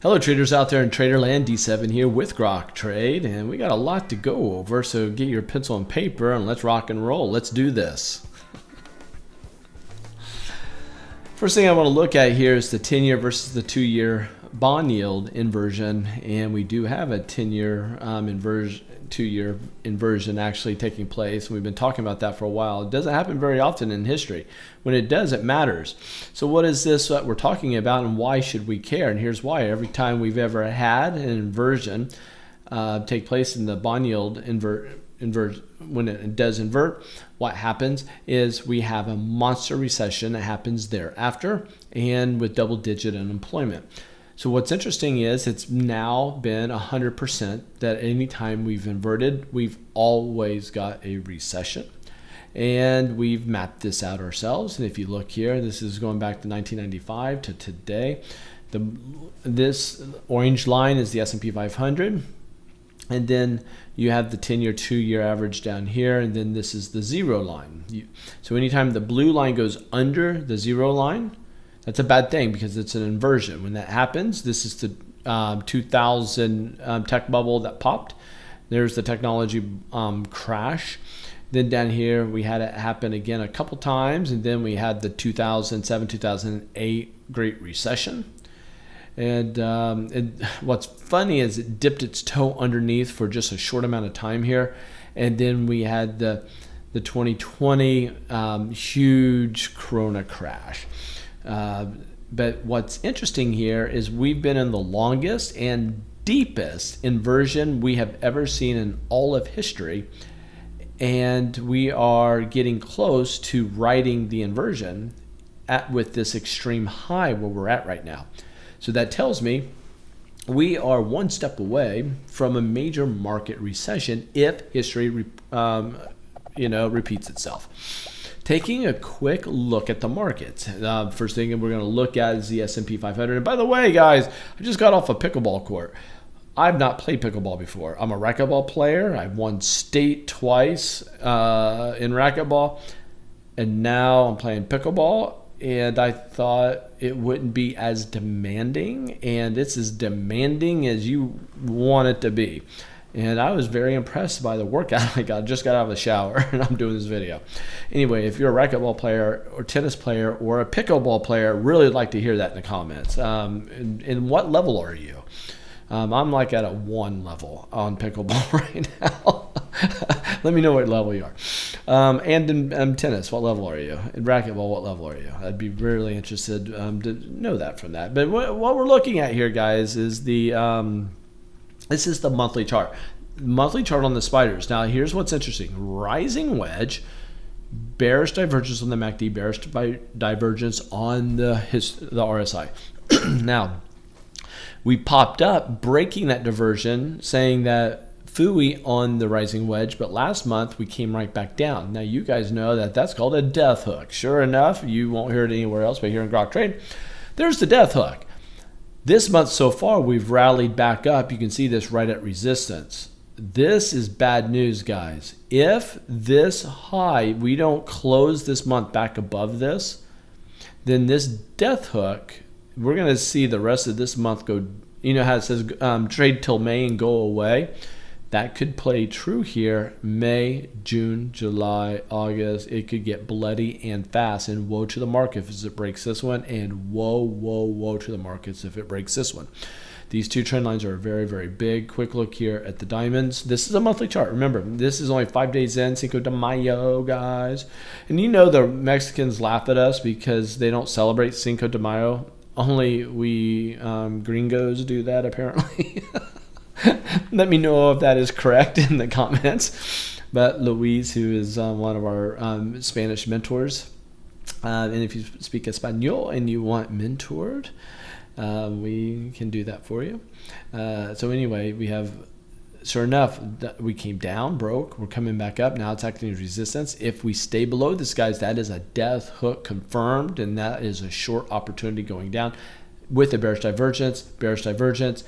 Hello traders out there in Traderland, D7 here with Grok Trade, and we got a lot to go over, so get your pencil and paper and let's rock and roll. Let's do this. First thing I want to look at here is the 10-year versus the 2-year bond yield inversion, and we do have a 10-year inversion, 2-year inversion actually taking place. We've been talking about that for a while. It doesn't happen very often in history. When it does, it matters. So what is this that we're talking about, and why should we care? And here's why. Every time we've ever had an inversion take place in the bond yield when it does invert, what happens is we have a monster recession that happens thereafter, and with double-digit unemployment. So what's interesting is it's now been 100% that any time we've inverted, we've always got a recession. And we've mapped this out ourselves. And if you look here, this is going back to 1995 to today. This orange line is the S&P 500. And then you have the 10-year, 2-year average down here. And then this is the zero line. So anytime the blue line goes under the zero line, that's a bad thing because it's an inversion. When that happens, this is the 2000 tech bubble that popped. There's the technology crash. Then down here, we had it happen again a couple times. And then we had the 2007, 2008 Great Recession. And what's funny is it dipped its toe underneath for just a short amount of time here. And then we had the 2020 huge Corona crash. But what's interesting here is we've been in the longest and deepest inversion we have ever seen in all of history, and we are getting close to riding the inversion with this extreme high where we're at right now. So that tells me we are one step away from a major market recession if history repeats itself. Taking a quick look at the markets. First thing we're going to look at is the S&P 500. And by the way, guys, I just got off a pickleball court. I've not played pickleball before. I'm a racquetball player. I've won state twice in racquetball. And now I'm playing pickleball. And I thought it wouldn't be as demanding. And it's as demanding as you want it to be. And I was very impressed by the workout I got. Just got out of the shower and I'm doing this video. Anyway, if you're a racquetball player or tennis player or a pickleball player, really like to hear that in the comments. And what level are you? I'm like at a 1 level on pickleball right now. Let me know what level you are. And in tennis, what level are you? In racquetball, what level are you? I'd be really interested to know that from that. But what we're looking at here, guys, is this is the monthly chart. Monthly chart on the spiders. Now, here's what's interesting. Rising wedge, bearish divergence on the MACD, bearish divergence on the RSI. Now, we popped up breaking that diversion, saying that phooey on the rising wedge, but last month we came right back down. Now, you guys know that that's called a death hook. Sure enough, you won't hear it anywhere else but here in Grok Trade. There's the death hook. This month so far, we've rallied back up. You can see this right at resistance. This is bad news, guys. If this high, we don't close this month back above this, then this death hook, we're going to see the rest of this month go, you know how it says trade till May and go away? That could play true here. May, June, July, August. It could get bloody and fast. And woe to the market if it breaks this one. And woe to the markets if it breaks this one. These two trend lines are very, very big. Quick look here at the diamonds. This is a monthly chart. Remember, this is only 5 days in. Cinco de Mayo, guys. And you know the Mexicans laugh at us because they don't celebrate Cinco de Mayo. Only we gringos do that, apparently. Let me know if that is correct in the comments. But Luis, who is one of our Spanish mentors, and if you speak Espanol and you want mentored, we can do that for you. So anyway, we have, sure enough, we came down, broke. We're coming back up. Now it's acting as resistance. If we stay below this, guys, that is a death hook confirmed, and that is a short opportunity going down with a bearish divergence.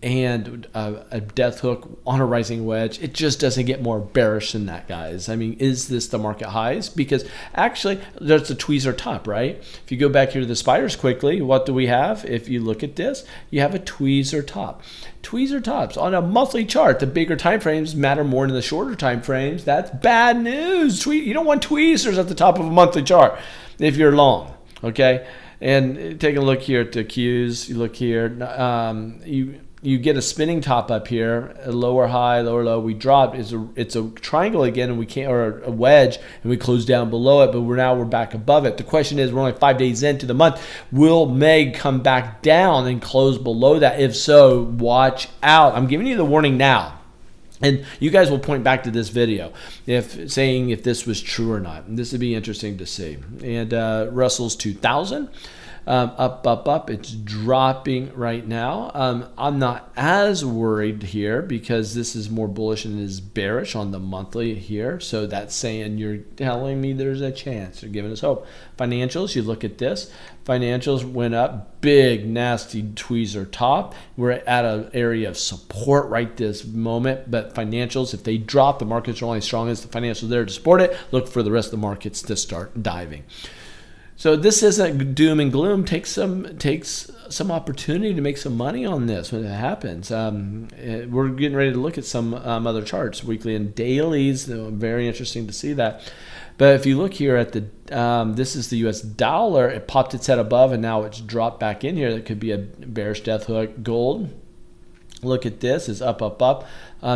and a death hook on a rising wedge. It just doesn't get more bearish than that, guys. I mean, is this the market highs? Because actually, there's a tweezer top, right? If you go back here to the spiders quickly, what do we have? If you look at this, you have a tweezer top. Tweezer tops on a monthly chart. The bigger time frames matter more than the shorter time frames. That's bad news. You don't want tweezers at the top of a monthly chart if you're long, okay? And take a look here at the Qs. You look here. You get a spinning top up here, a lower high, lower low. We dropped. It's a triangle again, and we can't, or a wedge, and we close down below it. But we're back above it. The question is, we're only 5 days into the month. Will Meg come back down and close below that? If so, watch out. I'm giving you the warning now. And you guys will point back to this video saying if this was true or not. And this would be interesting to see. And Russell's 2000. Up. It's dropping right now. I'm not as worried here because this is more bullish and is bearish on the monthly here. So that's saying you're telling me there's a chance. You're giving us hope. Financials, you look at this. Financials went up, big, nasty tweezer top. We're at an area of support right this moment. But financials, if they drop, the markets are only as strong as the financials there to support it. Look for the rest of the markets to start diving. So this isn't doom and gloom. Takes some opportunity to make some money on this when it happens. We're getting ready to look at some other charts, weekly and dailies. Very interesting to see that. But if you look here at the, this is the U.S. dollar. It popped its head above, and now it's dropped back in here. That could be a bearish death hook. Gold. Look at this. It's up.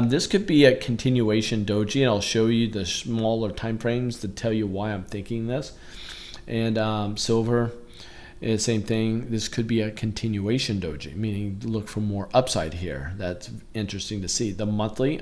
This could be a continuation doji, and I'll show you the smaller time frames to tell you why I'm thinking this. And silver is same thing. This could be a continuation doji, meaning look for more upside here. That's interesting to see. The monthly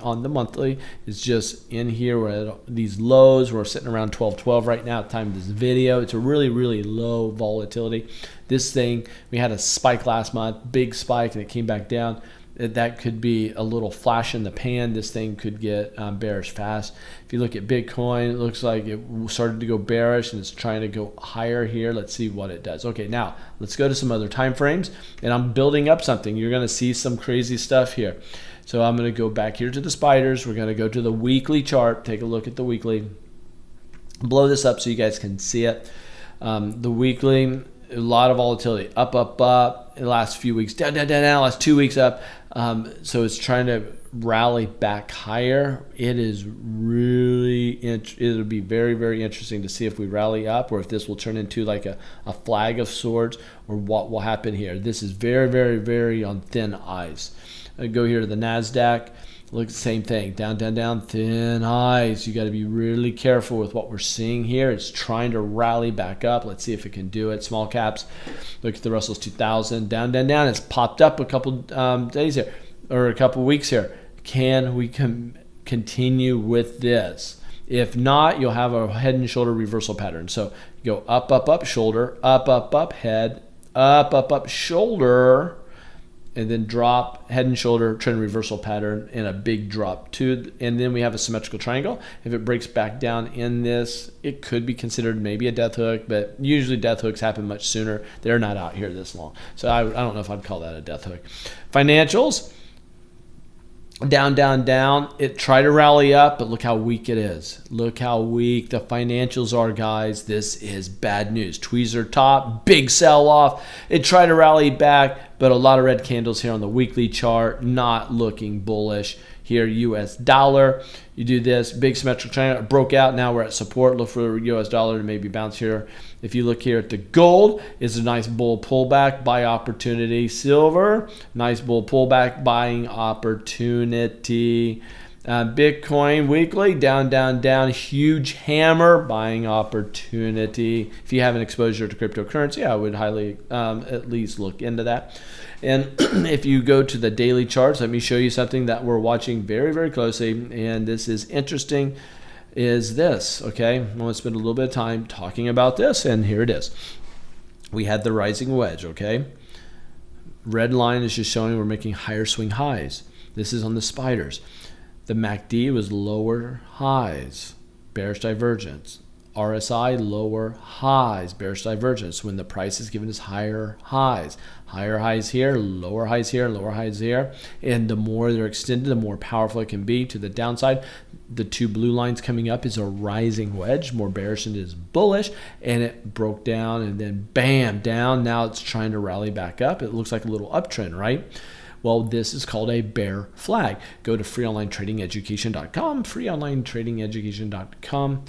is just in here. We're at these lows. We're sitting around 12.12 right now at the time of this video. It's a really low volatility. This thing, we had a spike last month, big spike, and it came back down. That could be a little flash in the pan. This thing could get bearish fast. If you look at Bitcoin, it looks like it started to go bearish and it's trying to go higher here. Let's see what it does. Okay, now let's go to some other time frames, and I'm building up something. You're going to see some crazy stuff here. So I'm going to go back here to the spiders. We're going to go to the weekly chart. Take a look at the weekly. Blow this up so you guys can see it. The weekly, a lot of volatility. Up. In the last few weeks, down. Last 2 weeks up. So it's trying to rally back higher. It is really, it'll be very interesting to see if we rally up or if this will turn into like a flag of sorts or what will happen here. This is very on thin ice. I go here to the NASDAQ. Look, same thing, down, thin ice. You got to be really careful with what we're seeing here. It's trying to rally back up. Let's see if it can do it. Small caps, look at the Russell's 2000, down. It's popped up a couple days here, or a couple weeks here. Can we continue with this? If not, you'll have a head and shoulder reversal pattern. So you go up, shoulder, up, head, up, shoulder, and then drop, head and shoulder, trend reversal pattern, and a big drop too. And then we have a symmetrical triangle. If it breaks back down in this, it could be considered maybe a death hook, but usually death hooks happen much sooner. They're not out here this long. So I don't know if I'd call that a death hook. Financials, down. It tried to rally up, but look how weak it is. Look how weak the financials are, guys. This is bad news. Tweezer top, big sell off. It tried to rally back, but a lot of red candles here on the weekly chart, not looking bullish. Here, US dollar, you do this, big symmetrical triangle, broke out, now we're at support. Look for US dollar to maybe bounce here. If you look here at the gold, it's a nice bull pullback, buy opportunity. Silver, nice bull pullback, buying opportunity. Bitcoin weekly, down, huge hammer, buying opportunity. If you have an exposure to cryptocurrency, I would highly at least look into that. And if you go to the daily charts, let me show you something that we're watching very closely, and this is interesting, is this, okay? I'm going to spend a little bit of time talking about this, and here it is. We had the rising wedge, okay? Red line is just showing we're making higher swing highs. This is on the spiders. The MACD was lower highs, bearish divergence. RSI, lower highs, bearish divergence, when the price is given us higher highs. Higher highs here, lower highs here, lower highs here. And the more they're extended, the more powerful it can be to the downside. The two blue lines coming up is a rising wedge, more bearish than it is bullish. And it broke down and then bam, down. Now it's trying to rally back up. It looks like a little uptrend, right? Well, this is called a bear flag. Go to freeonlinetradingeducation.com, freeonlinetradingeducation.com,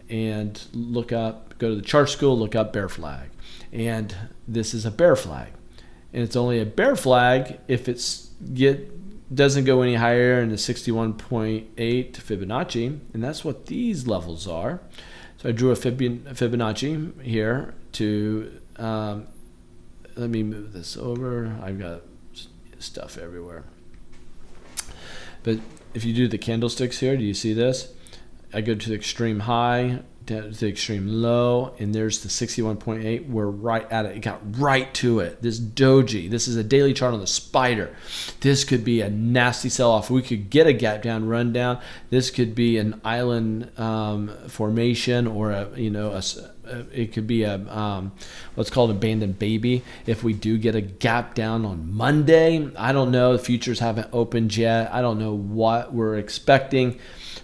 and look up, go to the chart school, look up bear flag. And this is a bear flag. And it's only a bear flag if it's doesn't go any higher in the 61.8 Fibonacci, and that's what these levels are. So I drew a Fibonacci here to, let me move this over. I've got stuff everywhere. But if you do the candlesticks here, do you see this? I go to the extreme high, down to the extreme low, and there's the 61.8. We're right at it. It got right to it. This doji, this is a daily chart on the spider. This could be a nasty sell-off. We could get a gap down, run down. This could be an island formation, or it could be a what's called abandoned baby. If we do get a gap down on Monday, I don't know. The futures haven't opened yet. I don't know what we're expecting.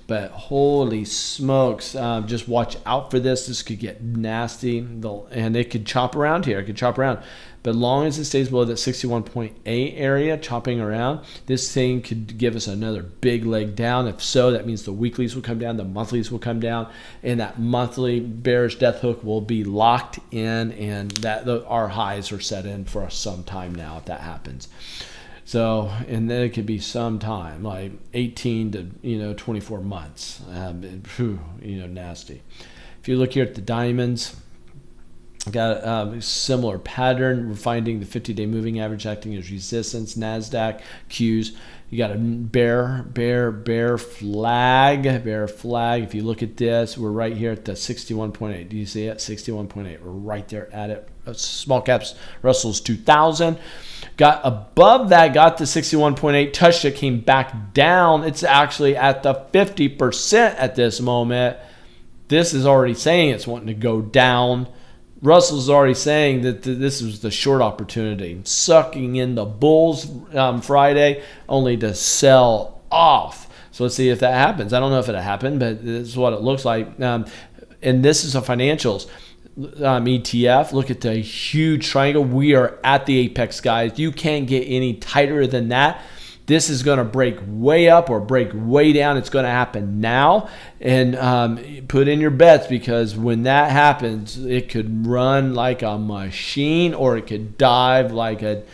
But holy smokes, just watch out for this. This could get nasty, and it could chop around here. It could chop around. But as long as it stays below that 61.8 area, chopping around, this thing could give us another big leg down. If so, that means the weeklies will come down, the monthlies will come down, and that monthly bearish death hook will be locked in, and that our highs are set in for some time now if that happens. So, and then it could be some time, like 18 to 24 months. Nasty. If you look here at the diamonds, got a similar pattern. We're finding the 50-day moving average acting as resistance. NASDAQ, Qs. You got a bear flag. If you look at this, we're right here at the 61.8. Do you see it? 61.8. We're right there at it. Small caps, Russell's 2000. Got above that, got to 61.8, touched it, came back down. It's actually at the 50% at this moment. This is already saying it's wanting to go down. Russell's already saying that this was the short opportunity, sucking in the bulls Friday, only to sell off. So let's see if that happens. I don't know if it'll happen, but this is what it looks like. And this is a financials ETF. Look at the huge triangle. We are at the apex, guys. You can't get any tighter than that. This is going to break way up or break way down. It's going to happen now. And put in your bets, because when that happens, it could run like a machine, or it could dive like a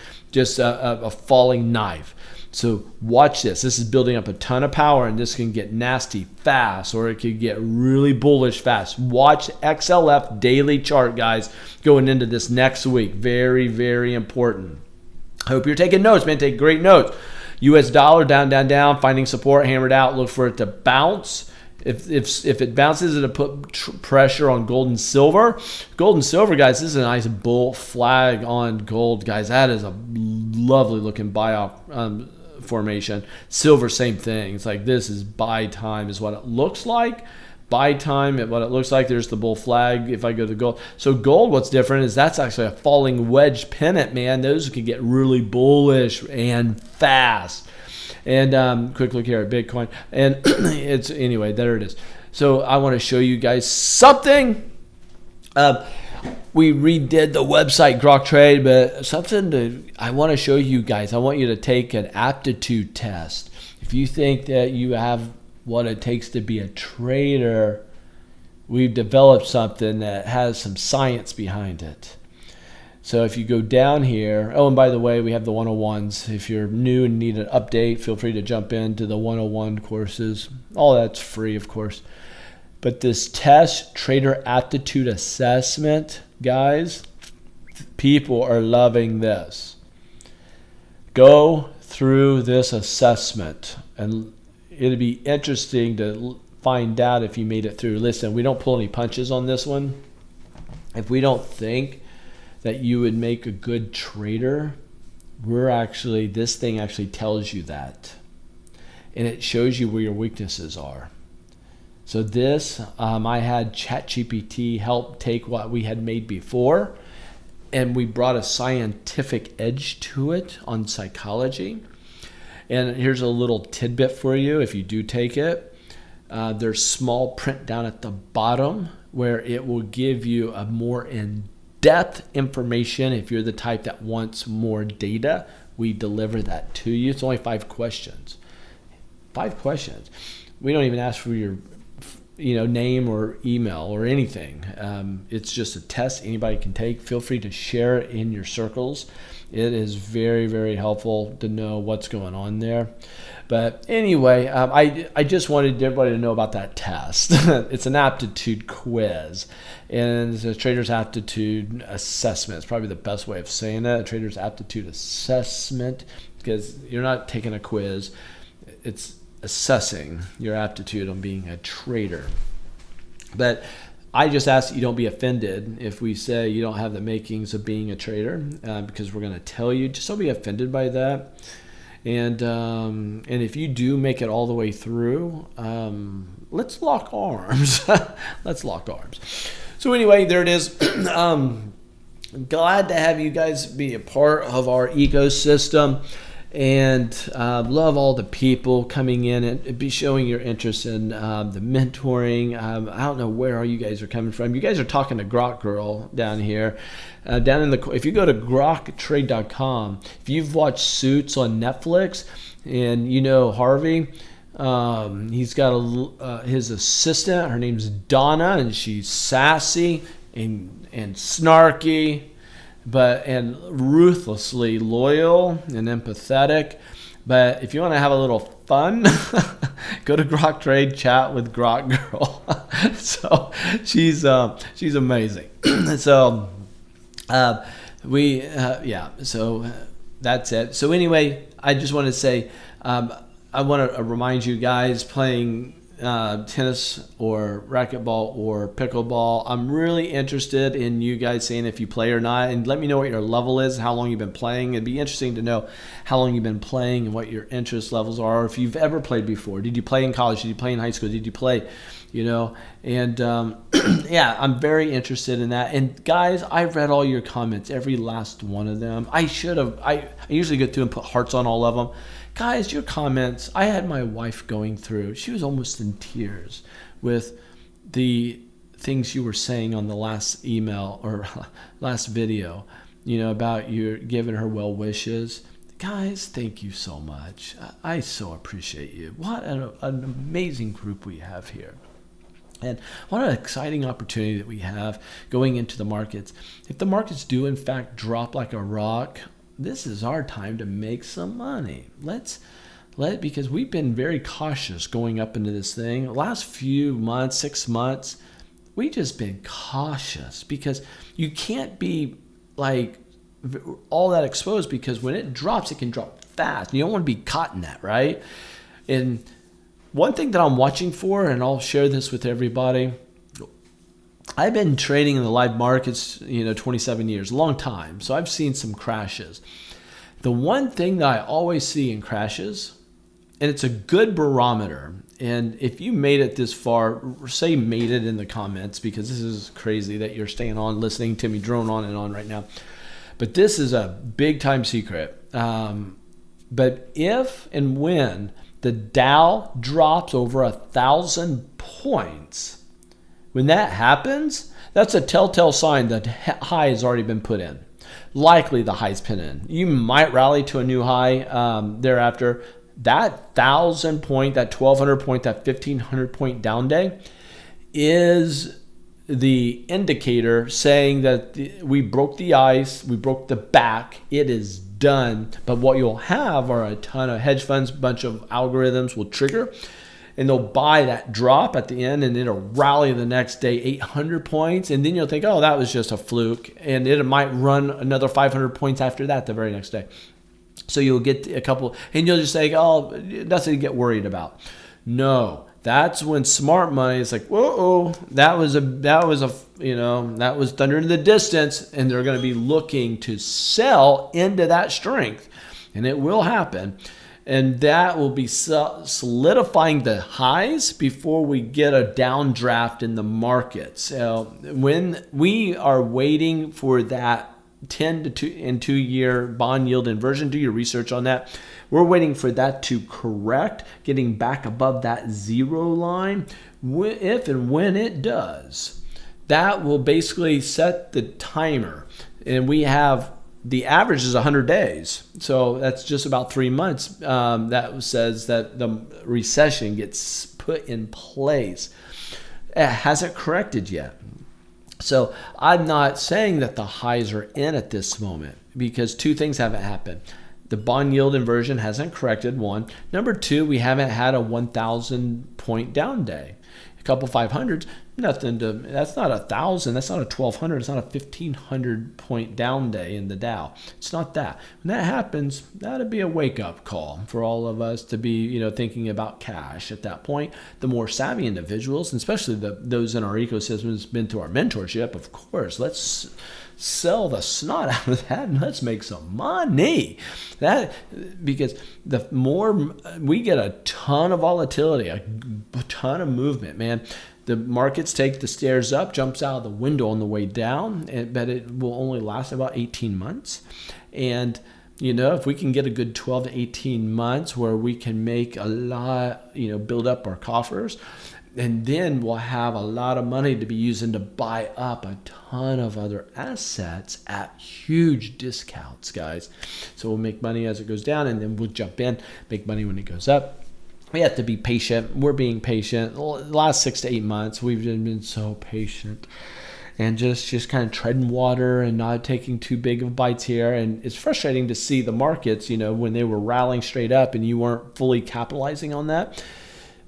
falling knife. So watch this. This is building up a ton of power, and this can get nasty fast, or it could get really bullish fast. Watch XLF daily chart, guys, going into this next week. Very, very important. I hope you're taking notes, man. Take great notes. US dollar down, down, down, finding support, hammered out. Look for it to bounce. If it bounces, it'll put pressure on gold and silver. Gold and silver, guys, this is a nice bull flag on gold, guys. That is a lovely looking buy-off formation. Silver, same thing. It's like this is buy time is what it looks like. Buy time at what it looks like. There's the bull flag. If I go to gold, so gold, what's different is that's actually a falling wedge pennant, man. Those can get really bullish and fast. And quick look here at Bitcoin, and it's anyway, there it is. So I want to show you guys something. We redid the website Grok Trade, but something I want to show you guys. I want you to take an aptitude test. If you think that you have what it takes to be a trader, we've developed something that has some science behind it. So if you go down here, oh, and by the way, we have the 101s. If you're new and need an update, feel free to jump into the 101 courses. All that's free, of course. But this test, trader aptitude assessment, guys, people are loving this. Go through this assessment, and it'll be interesting to find out if you made it through. Listen, we don't pull any punches on this one. If we don't think that you would make a good trader, this thing actually tells you that. And it shows you where your weaknesses are. So this, I had ChatGPT help take what we had made before, and we brought a scientific edge to it on psychology. And here's a little tidbit for you if you do take it. There's small print down at the bottom where it will give you a more in-depth information. If you're the type that wants more data, we deliver that to you. It's only 5 questions. 5 questions. We don't even ask for your name or email or anything. It's just a test anybody can take. Feel free to share it in your circles. It is very, very helpful to know what's going on there. But anyway, I just wanted everybody to know about that test. It's an aptitude quiz, and it's a trader's aptitude assessment. It's probably the best way of saying it, a trader's aptitude assessment, because you're not taking a quiz. It's assessing your aptitude on being a trader. But I just ask that you don't be offended if we say you don't have the makings of being a trader, because we're going to tell you. Just don't be offended by that. And if you do make it all the way through, let's lock arms. Let's lock arms. So anyway, there it is. Glad to have you guys be a part of our ecosystem. And love all the people coming in and be showing your interest in the mentoring. I don't know where all you guys are coming from. You guys are talking to Grok Girl down here. Down in the, if you go to groktrade.com, if you've watched Suits on Netflix, and you know Harvey, he's got his assistant. Her name's Donna, and she's sassy and snarky, and ruthlessly loyal and empathetic. But if you want to have a little fun, go to Grok Trade, chat with Grok Girl. So she's amazing. So so that's it. So anyway, I just want to say, I want to remind you guys playing tennis or racquetball or pickleball. I'm really interested in you guys saying if you play or not, and let me know what your level is, how long you've been playing. It'd be interesting to know how long you've been playing and what your interest levels are. If you've ever played before, did you play in college? Did you play in high school? Did you play, and yeah, I'm very interested in that. And guys, I've read all your comments, every last one of them. I usually go through and put hearts on all of them. Guys, your comments, I had my wife going through. She was almost in tears with the things you were saying on the last email or last video, about you giving her well wishes. Guys, thank you so much. I so appreciate you. What an amazing group we have here. And what an exciting opportunity that we have going into the markets. If the markets do, in fact, drop like a rock, this is our time to make some money. Because we've been very cautious going up into this thing. The last few months, 6 months, we just been cautious because you can't be like all that exposed, because when it drops, it can drop fast. You don't want to be caught in that, right? And one thing that I'm watching for, and I'll share this with everybody, I've been trading in the live markets, 27 years, a long time. So I've seen some crashes. The one thing that I always see in crashes, and it's a good barometer, and if you made it this far, say made it in the comments, because this is crazy that you're staying on, listening to me drone on and on right now. But this is a big time secret. But if and when the Dow drops over 1,000 points, when that happens, that's a telltale sign that high has already been put in. Likely the high's put in. You might rally to a new high thereafter. That 1,000 point, that 1,200 point, that 1,500 point down day is the indicator saying that we broke the ice, we broke the back, it is done. But what you'll have are a ton of hedge funds, bunch of algorithms will trigger, and they'll buy that drop at the end, and it'll rally the next day 800 points, and then you'll think, oh, that was just a fluke, and it might run another 500 points after that the very next day. So you'll get a couple, and you'll just say, oh, nothing to get worried about. No, that's when smart money is like, whoa, that was thunder in the distance, and they're going to be looking to sell into that strength, and it will happen. And that will be solidifying the highs before we get a downdraft in the market. So when we are waiting for that 10 and 2 year bond yield inversion, do your research on that. We're waiting for that to correct, getting back above that 0 line. If and when it does, that will basically set the timer. And we have the average is 100 days. So that's just about 3 months. That says that the recession gets put in place. It hasn't corrected yet. So I'm not saying that the highs are in at this moment, because two things haven't happened. The bond yield inversion hasn't corrected, one. Number two, we haven't had a 1,000 point down day. A couple 500s, nothing to, that's not 1,000, that's not a 1,200, it's not a 1,500 point down day in the Dow. It's not that. When that happens, that'd be a wake-up call for all of us to be, thinking about cash at that point. The more savvy individuals, and especially those in our ecosystem who's been through our mentorship, of course, let's sell the snot out of that and let's make some money. Because the more we get, a ton of volatility, a ton of movement, man. The markets take the stairs up, jumps out of the window on the way down, but it will only last about 18 months. And if we can get a good 12 to 18 months where we can make a lot, build up our coffers, and then we'll have a lot of money to be using to buy up a ton of other assets at huge discounts, guys. So we'll make money as it goes down, and then we'll jump in, make money when it goes up. We have to be patient. We're being patient. The last 6 to 8 months, we've been so patient and just kind of treading water and not taking too big of bites here. And it's frustrating to see the markets, when they were rallying straight up and you weren't fully capitalizing on that.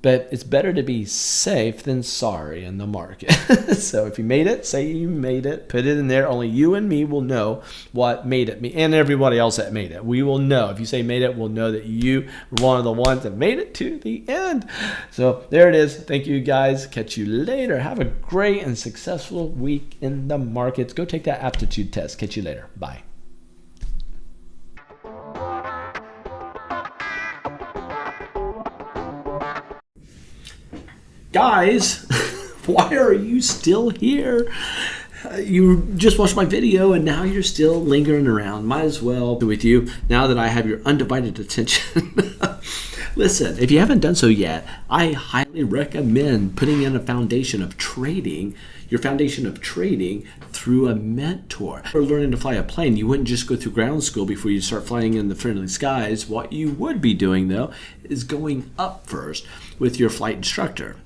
But it's better to be safe than sorry in the market. So if you made it, say you made it, put it in there. Only you and me will know what made it, and everybody else that made it. We will know. If you say made it, we'll know that you were one of the ones that made it to the end. So there it is. Thank you, guys. Catch you later. Have a great and successful week in the markets. Go take that aptitude test. Catch you later. Bye. Guys, why are you still here? You just watched my video and now you're still lingering around. Might as well be with you now that I have your undivided attention. Listen, if you haven't done so yet, I highly recommend putting in a foundation of trading, your foundation of trading through a mentor. For learning to fly a plane, you wouldn't just go through ground school before you start flying in the friendly skies. What you would be doing, though, is going up first with your flight instructor.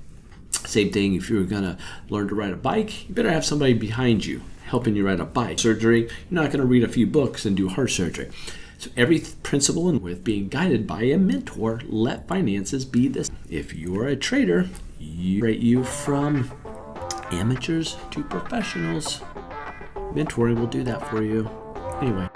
Same thing if you're going to learn to ride a bike, you better have somebody behind you helping you ride a bike. Surgery, you're not going to read a few books and do heart surgery. So every principle in with being guided by a mentor, let finances be this. If you're a trader, you from amateurs to professionals. Mentoring will do that for you. Anyway.